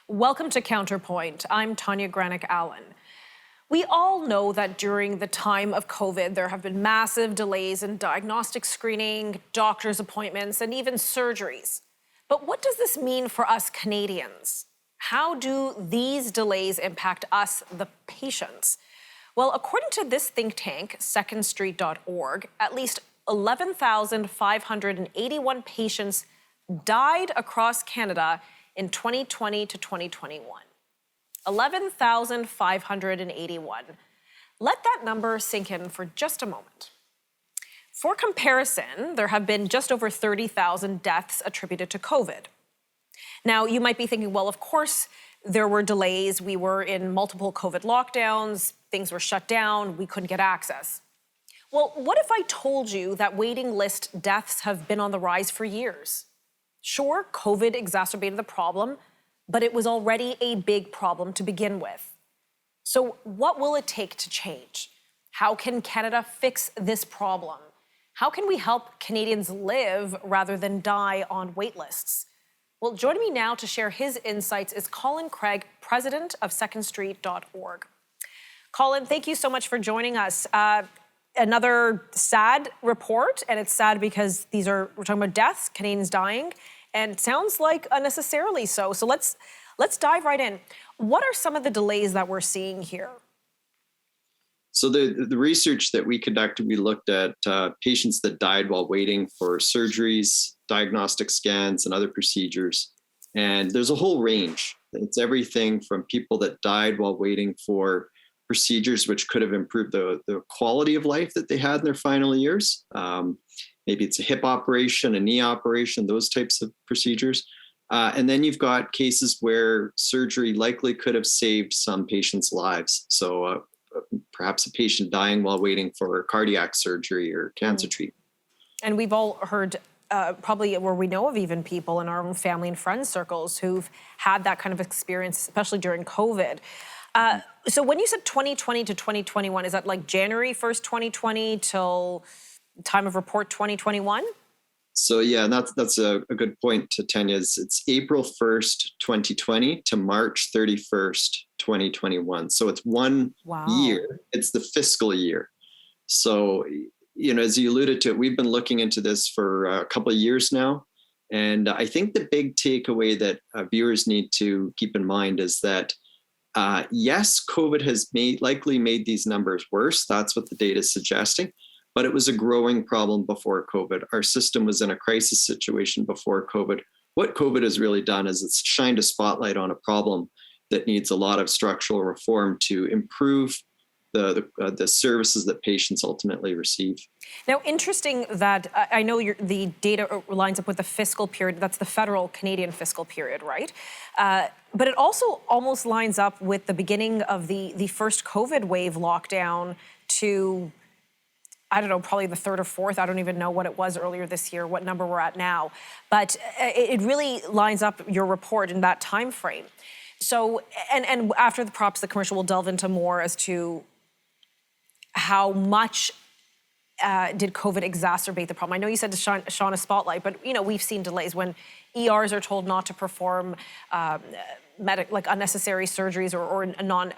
Welcome to Counterpoint. I'm Tanya Granick-Allen. We all know that during the time of COVID, there have been massive delays in diagnostic screening, doctor's appointments, and even surgeries. But what does this mean for us Canadians? How do these delays impact us, the patients? Well, according to this think tank, secondstreet.org, at least 11,581 patients died across Canada in 2020 to 2021. 11,581. Let that number sink in for just a moment. For comparison, there have been just over 30,000 deaths attributed to COVID. Now, you might be thinking, well, of course, there were delays. We were in multiple COVID lockdowns. Things were shut down. We couldn't get access. Well, what if I told you that waiting list deaths have been on the rise for years? Sure, COVID exacerbated the problem, but it was already a big problem to begin with. So what will it take to change? How can Canada fix this problem? How can we help Canadians live rather than die on waitlists? Well, joining me now to share his insights is Colin Craig, president of secondstreet.org. Colin, thank you so much for joining us. Another sad report, and it's sad because we're talking about deaths, Canadians dying, and it sounds like unnecessarily so. So let's dive right in. What are some of the delays that we're seeing here? So the research that we conducted, we looked at patients that died while waiting for surgeries, diagnostic scans, and other procedures. And there's a whole range. It's everything from people that died while waiting for procedures which could have improved the quality of life that they had in their final years. Maybe it's a hip operation, a knee operation, those types of procedures. And then you've got cases where surgery likely could have saved some patients' lives. So perhaps a patient dying while waiting for cardiac surgery or cancer treatment. And we've all heard probably where we know of even people in our own family and friends circles who've had that kind of experience, especially during COVID. So when you said 2020 to 2021, is that like January 1st, 2020 till time of report 2021? So yeah, that's a good point to Tanya. It's April 1st, 2020 to March 31st, 2021. So it's one year. It's the fiscal year. So, as you alluded to, we've been looking into this for a couple of years now. And I think the big takeaway that viewers need to keep in mind is that yes, COVID has likely made these numbers worse. That's what the data is suggesting. But it was a growing problem before COVID. Our system was in a crisis situation before COVID. What COVID has really done is it's shined a spotlight on a problem that needs a lot of structural reform to improve the services that patients ultimately receive. Now, interesting that I know the data lines up with the fiscal period. That's the federal Canadian fiscal period, right? But it also almost lines up with the beginning of the first COVID wave lockdown to, I don't know, probably the third or fourth. I don't even know what it was earlier this year, what number we're at now. But it really lines up your report in that time frame. So, and after perhaps the commercial, we'll delve into more as to how much did COVID exacerbate the problem. I know you said to shine a spotlight, but we've seen delays when ERs are told not to perform like unnecessary surgeries or non,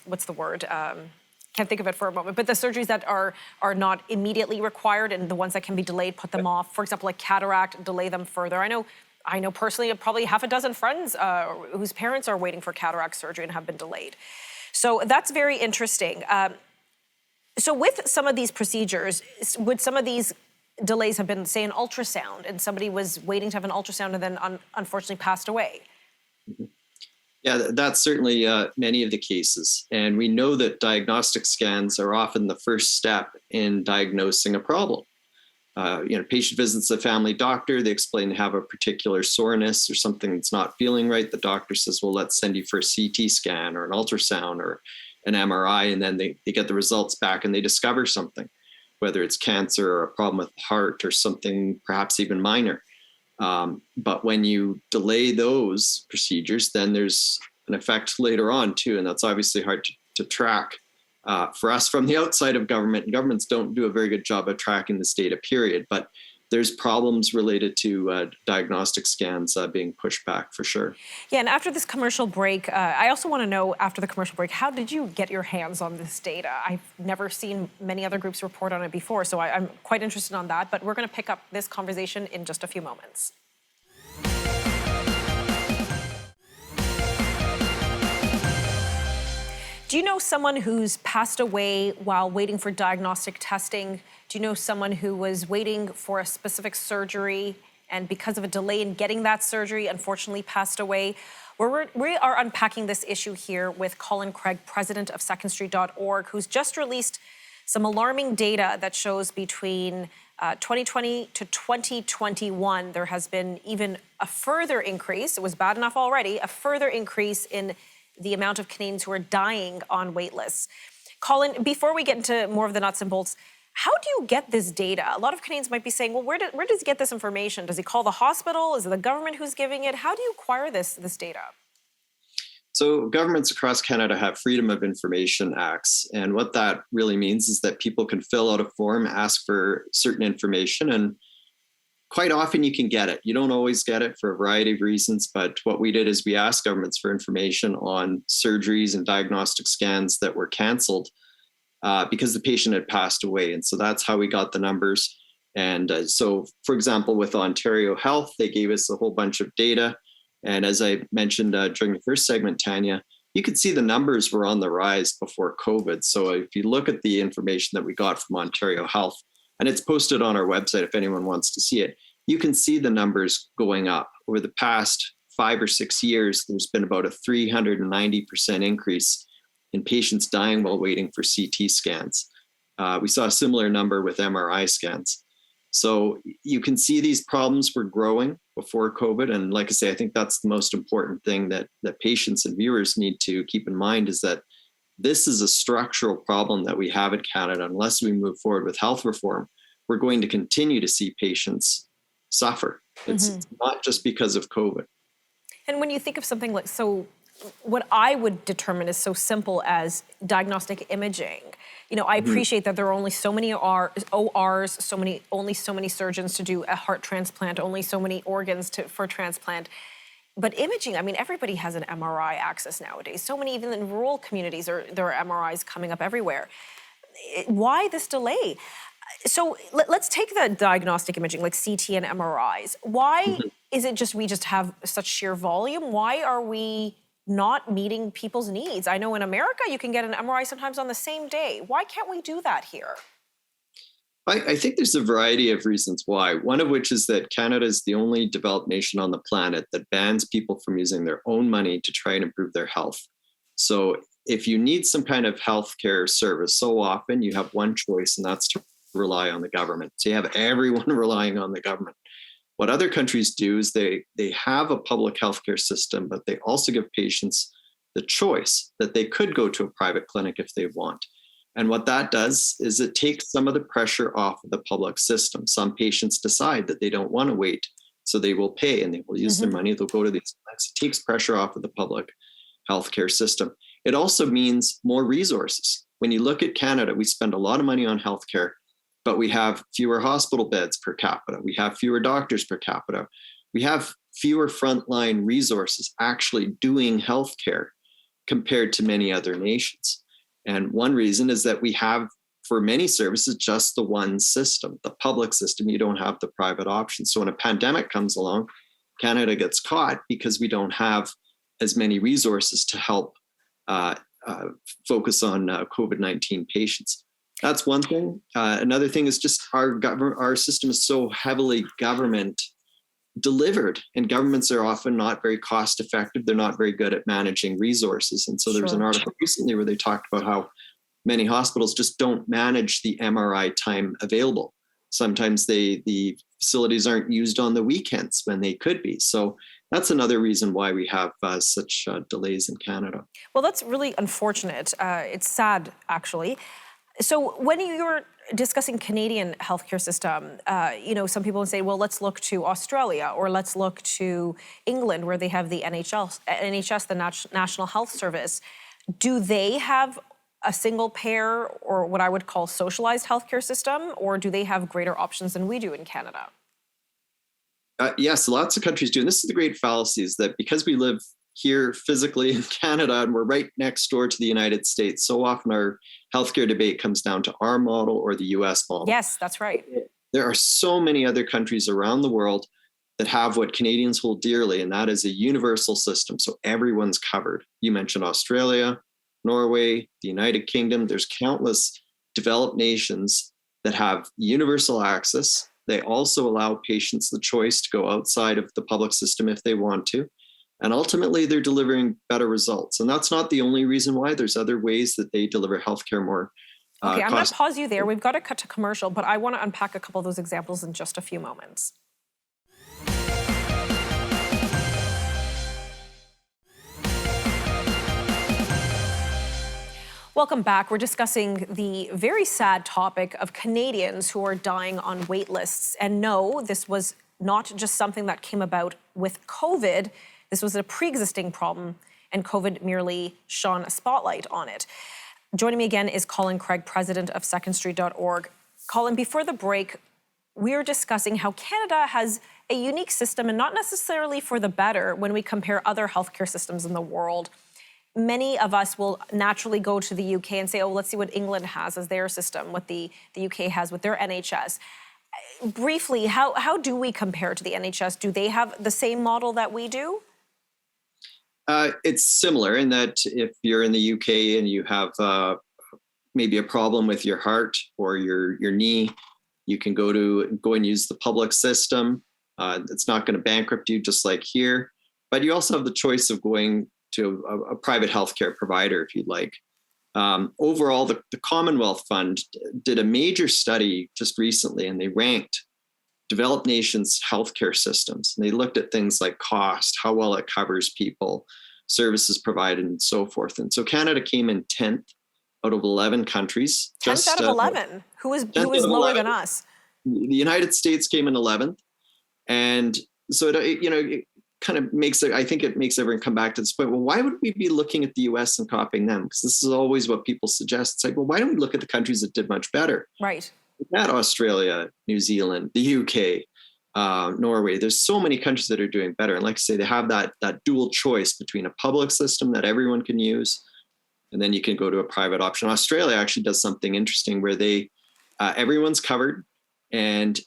what's the word? Can't think of it for a moment, but the surgeries that are not immediately required and the ones that can be delayed, put them off. For example, like cataract, delay them further. I know personally probably half a dozen friends whose parents are waiting for cataract surgery and have been delayed. So that's very interesting. So with some of these procedures, would some of these delays have been, say, an ultrasound, and somebody was waiting to have an ultrasound and then unfortunately passed away? Mm-hmm. Yeah, that's certainly many of the cases. And we know that diagnostic scans are often the first step in diagnosing a problem. Patient visits a family doctor, they explain they have a particular soreness or something that's not feeling right. The doctor says, well, let's send you for a CT scan or an ultrasound or an MRI, and then they get the results back and they discover something, whether it's cancer or a problem with the heart or something perhaps even minor. But when you delay those procedures, then there's an effect later on too, and that's obviously hard to track. For us from the outside of government, governments don't do a very good job of tracking this data, period. But there's problems related to diagnostic scans being pushed back for sure. Yeah, and after this commercial break, I also want to know, after the commercial break, how did you get your hands on this data? I've never seen many other groups report on it before, so I'm quite interested on that, but we're going to pick up this conversation in just a few moments. Do you know someone who's passed away while waiting for diagnostic testing? Do you know someone who was waiting for a specific surgery and because of a delay in getting that surgery, unfortunately passed away? We are unpacking this issue here with Colin Craig, president of secondstreet.org, who's just released some alarming data that shows between 2020 to 2021, there has been even a further increase. It was bad enough already, a further increase in the amount of Canadians who are dying on wait lists. Colin, before we get into more of the nuts and bolts, how do you get this data? A lot of Canadians might be saying, well, where does he get this information? Does he call the hospital? Is it the government who's giving it? How do you acquire this data? So governments across Canada have Freedom of Information Acts. And what that really means is that people can fill out a form, ask for certain information, and quite often you can get it. You don't always get it for a variety of reasons, but what we did is we asked governments for information on surgeries and diagnostic scans that were canceled because the patient had passed away. And so that's how we got the numbers. And so, for example, with Ontario Health, they gave us a whole bunch of data. And as I mentioned during the first segment, Tanya, you could see the numbers were on the rise before COVID. So if you look at the information that we got from Ontario Health, and it's posted on our website if anyone wants to see it, you can see the numbers going up. Over the past 5 or 6 years, there's been about a 390% increase in patients dying while waiting for CT scans. We saw a similar number with MRI scans. So you can see these problems were growing before COVID. And like I say, I think that's the most important thing that patients and viewers need to keep in mind is that this is a structural problem that we have in Canada. Unless we move forward with health reform, we're going to continue to see patients suffer. It's not just because of COVID. And when you think of something like, so what I would determine is so simple as diagnostic imaging. You know, I appreciate that there are only so many ORs, only so many surgeons to do a heart transplant, only so many organs for transplant. But imaging, I mean, everybody has an MRI access nowadays. So many, even in rural communities, there are MRIs coming up everywhere. Why this delay? So let's take the diagnostic imaging, like CT and MRIs. Why is it we just have such sheer volume? Why are we not meeting people's needs? I know in America, you can get an MRI sometimes on the same day. Why can't we do that here? I think there's a variety of reasons why. One of which is that Canada is the only developed nation on the planet that bans people from using their own money to try and improve their health. So if you need some kind of healthcare service, so often you have one choice, and that's to rely on the government. So you have everyone relying on the government. What other countries do is they have a public healthcare system, but they also give patients the choice that they could go to a private clinic if they want. And what that does is it takes some of the pressure off of the public system. Some patients decide that they don't want to wait, so they will pay and they will use their money. They'll go to these clinics. It takes pressure off of the public healthcare system. It also means more resources. When you look at Canada, we spend a lot of money on healthcare, but we have fewer hospital beds per capita. We have fewer doctors per capita. We have fewer frontline resources actually doing healthcare compared to many other nations. And one reason is that we have, for many services, just the one system, the public system. You don't have the private option. So when a pandemic comes along, Canada gets caught because we don't have as many resources to help focus on COVID-19 patients. That's one thing. Another thing is just our system is so heavily government delivered, and governments are often not very cost effective. They're not very good at managing resources. And so there was an article recently where they talked about how many hospitals just don't manage the MRI time available. Sometimes the facilities aren't used on the weekends when they could be. So that's another reason why we have such delays in Canada. Well, that's really unfortunate. It's sad, actually. So when you're discussing Canadian healthcare system, some people would say, well, let's look to Australia or let's look to England where they have the NHS, the National Health Service. Do they have a single payer or what I would call socialized healthcare system, or do they have greater options than we do in Canada? Yes, lots of countries do. And this is the great fallacy, is that because we live here physically in Canada and we're right next door to the United States, so often our healthcare debate comes down to our model or the US model. Yes, that's right. There are so many other countries around the world that have what Canadians hold dearly, and that is a universal system. So everyone's covered. You mentioned Australia, Norway, the United Kingdom. There's countless developed nations that have universal access. They also allow patients the choice to go outside of the public system if they want to. And ultimately, they're delivering better results. And that's not the only reason why. There's other ways that they deliver healthcare more. Okay, I'm going to pause you there. We've got to cut to commercial, but I want to unpack a couple of those examples in just a few moments. Welcome back. We're discussing the very sad topic of Canadians who are dying on wait lists. And no, this was not just something that came about with COVID. This was a pre-existing problem, and COVID merely shone a spotlight on it. Joining me again is Colin Craig, president of secondstreet.org. Colin, before the break, we were discussing how Canada has a unique system, and not necessarily for the better when we compare other healthcare systems in the world. Many of us will naturally go to the UK and say, oh, let's see what England has as their system, what the UK has with their NHS. Briefly, how do we compare to the NHS? Do they have the same model that we do? It's similar in that if you're in the UK and you have maybe a problem with your heart or your knee, you can go and use the public system. It's not going to bankrupt you, just like here. But you also have the choice of going to a private healthcare provider if you'd like. Overall, the Commonwealth Fund did a major study just recently, and they ranked developed nations' healthcare systems. And they looked at things like cost, how well it covers people, services provided, and so forth. And so Canada came in 10th out of 11 countries. 10th out of 11? Who is lower than us? The United States came in 11th. And so, it kind of makes it, I think it makes everyone come back to this point. Well, why would we be looking at the US and copying them? Because this is always what people suggest. It's like, well, why don't we look at the countries that did much better? Right. At Australia, New Zealand, the UK, Norway. There's so many countries that are doing better. And like I say, they have that dual choice between a public system that everyone can use, and then you can go to a private option. Australia actually does something interesting where they everyone's covered, and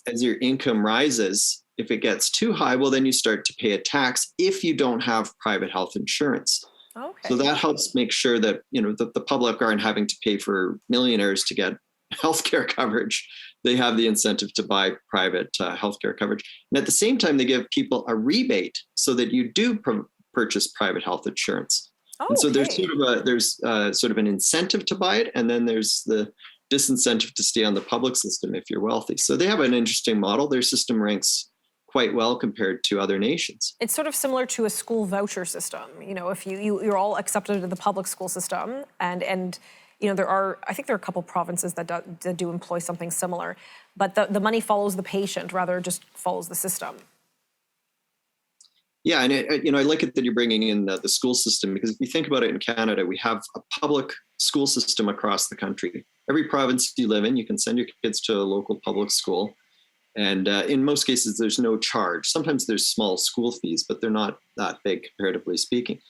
as your income rises, if it gets too high, well, then you start to pay a tax if you don't have private health insurance. Okay. So that helps make sure that the public aren't having to pay for millionaires to get healthcare coverage. They have the incentive to buy private healthcare coverage, and at the same time, they give people a rebate so that you do purchase private health insurance. Oh, and so okay. there's sort of an incentive to buy it, and then there's the disincentive to stay on the public system if you're wealthy. So they have an interesting model. Their system ranks quite well compared to other nations. It's sort of similar to a school voucher system. If you're all accepted into the public school system, and I think there are a couple provinces that do employ something similar, but the money follows the patient rather just follows the system. Yeah, and I like it that you're bringing in the school system, because if you think about it, in Canada, we have a public school system across the country. Every province you live in, you can send your kids to a local public school. And in most cases, there's no charge. Sometimes there's small school fees, but they're not that big, comparatively speaking.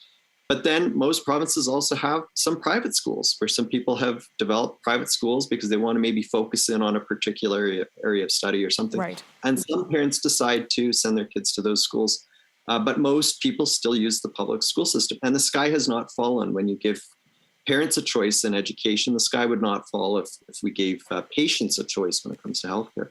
But then most provinces also have some private schools where some people have developed private schools because they want to maybe focus in on a particular area of study or something. Right. And some parents decide to send their kids to those schools. But most people still use the public school system. And the sky has not fallen when you give parents a choice in education. The sky would not fall if we gave patients a choice when it comes to healthcare.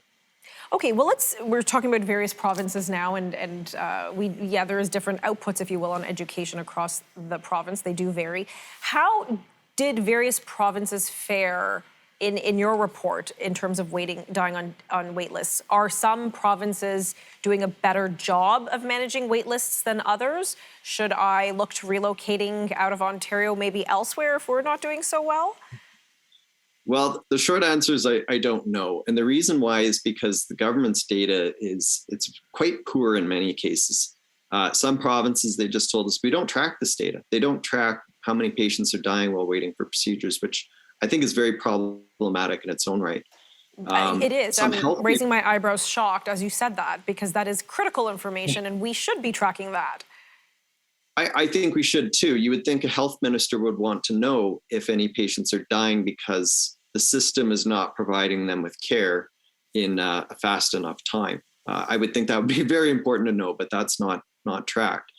Okay, well, we're talking about various provinces now, and there is different outputs, if you will, on education across the province. They do vary. How did various provinces fare in your report in terms of dying on wait lists? Are some provinces doing a better job of managing wait lists than others? Should I look to relocating out of Ontario, maybe elsewhere, if we're not doing so well? Well, the short answer is I don't know. And the reason why is because the government's data it's quite poor in many cases. Some provinces, they just told us, we don't track this data. They don't track how many patients are dying while waiting for procedures, which I think is very problematic in its own right. It is. Some I'm health raising my eyebrows shocked as you said that, because that is critical information and we should be tracking that. I think we should too. You would think a health minister would want to know if any patients are dying because the system is not providing them with care in a fast enough time. I would think that would be very important to know, but that's not tracked.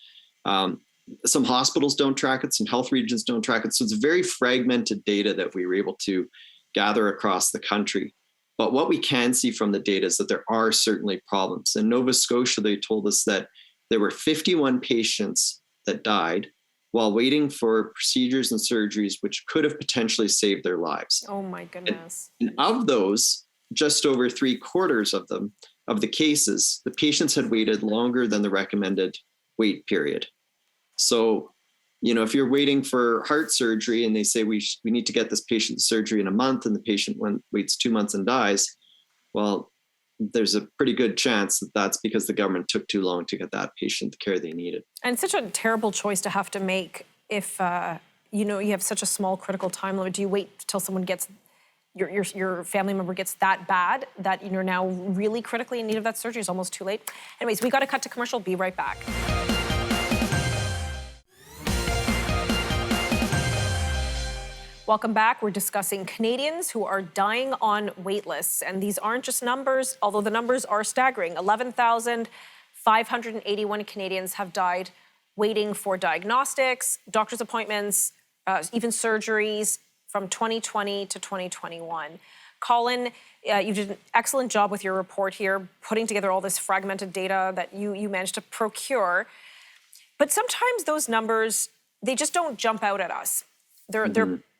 Some hospitals don't track it. Some health regions don't track it. So it's very fragmented data that we were able to gather across the country. But what we can see from the data is that there are certainly problems. In Nova Scotia, they told us that there were 51 patients that died while waiting for procedures and surgeries, which could have potentially saved their lives. Oh my goodness. And of those, just over 3/4 of them, of the cases, the patients had waited longer than the recommended wait period. So, if you're waiting for heart surgery and they say we need to get this patient surgery in a month and the patient waits 2 months and dies, well, there's a pretty good chance that that's because the government took too long to get that patient the care they needed. And such a terrible choice to have to make if, you have such a small critical time limit. Do you wait till someone gets, your family member gets that bad that you're now really critically in need of that surgery? It's almost too late. Anyways, we got to cut to commercial. Be right back. Welcome back. We're discussing Canadians who are dying on wait lists. And these aren't just numbers, although the numbers are staggering. 11,581 Canadians have died waiting for diagnostics, doctor's appointments, even surgeries from 2020 to 2021. Colin, you did an excellent job with your report here, putting together all this fragmented data that you managed to procure. But sometimes those numbers, they just don't jump out at us.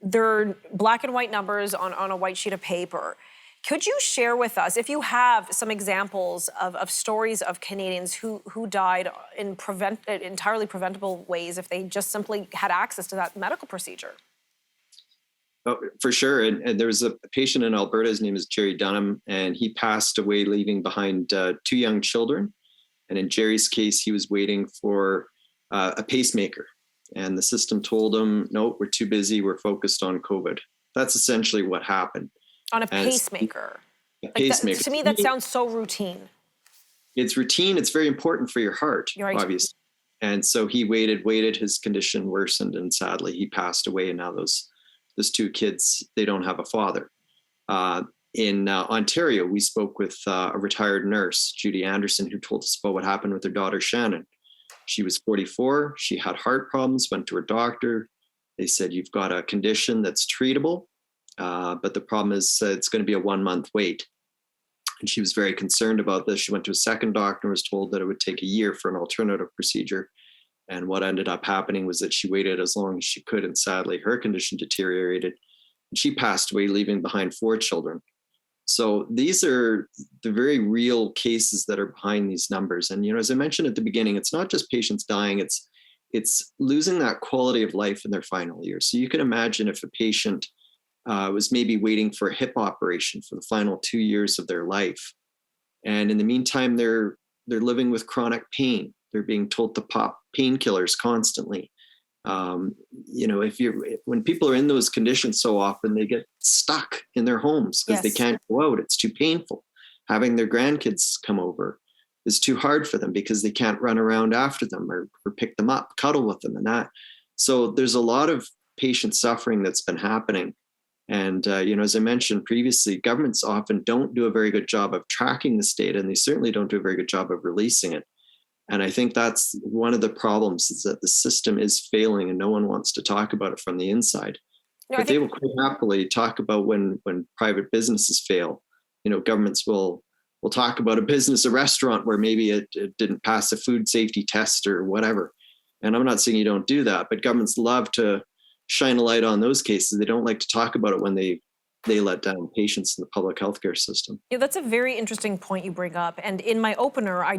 They're black and white numbers on a white sheet of paper. Could you share with us, if you have some examples of stories of Canadians who died in entirely preventable ways if they just simply had access to that medical procedure? Oh, for sure. And there was a patient in Alberta, his name is Jerry Dunham, and he passed away leaving behind 2 young children. And in Jerry's case, he was waiting for a pacemaker. And the system told him, no, we're too busy. We're focused on COVID. That's essentially what happened. On a pacemaker? A pacemaker. To me, that sounds so routine. It's routine. It's very important for your heart, You're right. Obviously. And so he waited, his condition worsened, and sadly he passed away. And now those 2 kids, they don't have a father. In Ontario, we spoke with a retired nurse, Judy Anderson, who told us about what happened with her daughter, Shannon. She was 44. She had heart problems, went to her doctor. They said, you've got a condition that's treatable, but the problem is it's going to be a 1-month wait. And she was very concerned about this. She went to a second doctor and was told that it would take a year for an alternative procedure. And what ended up happening was that she waited as long as she could. And sadly, her condition deteriorated. And she passed away, leaving behind 4 children. So these are the very real cases that are behind these numbers. And, as I mentioned at the beginning, it's not just patients dying, it's losing that quality of life in their final years. So you can imagine if a patient was maybe waiting for a hip operation for the final 2 years of their life. And in the meantime, they're living with chronic pain. They're being told to pop painkillers constantly. When people are in those conditions so often, they get stuck in their homes because they can't go out. It's too painful. Having their grandkids come over is too hard for them because they can't run around after them or pick them up, cuddle with them and that. So there's a lot of patient suffering that's been happening. And, as I mentioned previously, governments often don't do a very good job of tracking this data, and they certainly don't do a very good job of releasing it. And I think that's one of the problems, is that the system is failing and no one wants to talk about it from the inside. But they will quite happily talk about when private businesses fail. Governments will talk about a business, a restaurant where maybe it didn't pass a food safety test or whatever. And I'm not saying you don't do that, but governments love to shine a light on those cases. They don't like to talk about it when they let down patients in the public healthcare system. Yeah, that's a very interesting point you bring up. And in my opener, I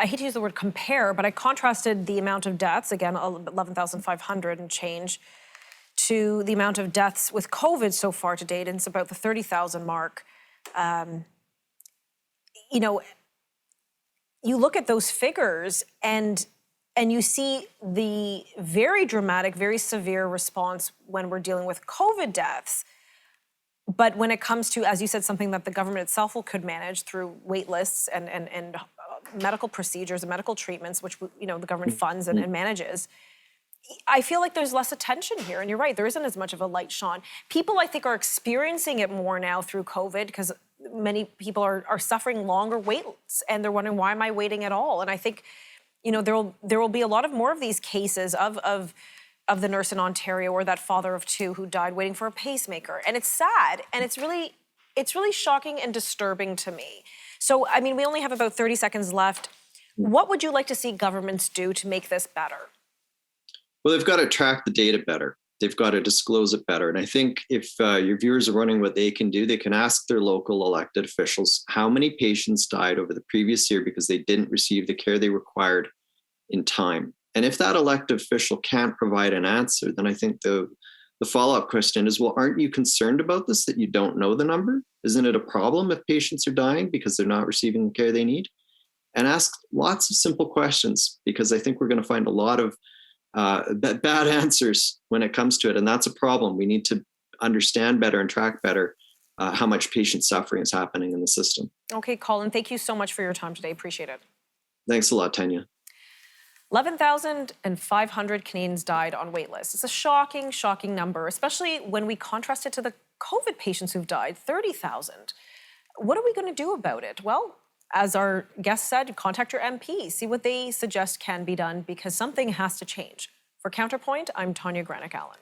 hate to use the word compare, but I contrasted the amount of deaths, again, 11,500 and change, to the amount of deaths with COVID so far to date, and it's about the 30,000 mark. You look at those figures, and And you see the very dramatic, very severe response when we're dealing with COVID deaths. But when it comes to, as you said, something that the government itself could manage through wait lists and medical procedures and medical treatments, which the government funds and manages, I feel like there's less attention here. And you're right, there isn't as much of a light shone. People, I think, are experiencing it more now through COVID because many people are suffering longer waits and they're wondering, why am I waiting at all? And I think, there will be a lot of more of these cases of the nurse in Ontario or that father of two who died waiting for a pacemaker. And it's sad, and it's really shocking and disturbing to me. So, I mean, we only have about 30 seconds left. What would you like to see governments do to make this better? Well, they've got to track the data better. They've got to disclose it better. And I think if your viewers are wondering what they can do, they can ask their local elected officials how many patients died over the previous year because they didn't receive the care they required in time. And if that elected official can't provide an answer, then I think the follow-up question is, well, aren't you concerned about this, that you don't know the number? Isn't it a problem if patients are dying because they're not receiving the care they need? And ask lots of simple questions, because I think we're going to find a lot of bad answers when it comes to it. And that's a problem. We need to understand better and track better how much patient suffering is happening in the system. Okay, Colin, thank you so much for your time today. Appreciate it. Thanks a lot, Tanya. 11,500 Canadians died on wait lists. It's a shocking, shocking number, especially when we contrast it to the COVID patients who've died, 30,000. What are we going to do about it? Well, as our guest said, contact your MP, see what they suggest can be done, because something has to change. For Counterpoint, I'm Tanya Granick-Allen.